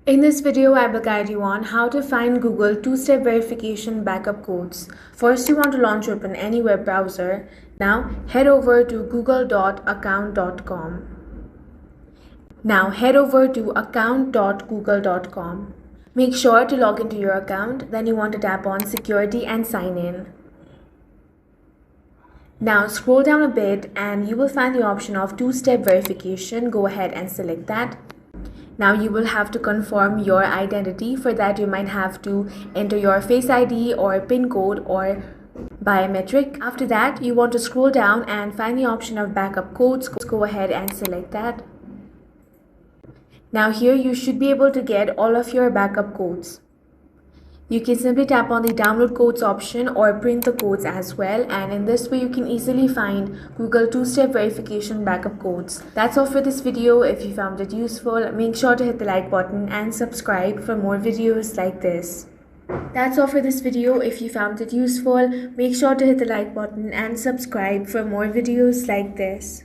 In this video, I will guide you on how to find Google two-step verification backup codes. First, you want to launch open any web browser. Now, head over to google.account.com. Now, head over to account.google.com. Make sure to log into your account. Then you want to tap on Security and Sign In. Now, scroll down a bit and you will find the option of two-step verification. Go ahead and select that. Now you will have to confirm your identity. For that, you might have to enter your Face ID or PIN code or biometric. After that, you want to scroll down and find the option of backup codes. Go ahead and select that. Now here you should be able to get all of your backup codes. You can simply tap on the download codes option or print the codes as well, and in this way you can easily find Google two-step verification backup codes. That's all for this video. If you found it useful, make sure to hit the like button and subscribe for more videos like this. That's all for this video. If you found it useful, make sure to hit the like button and subscribe for more videos like this.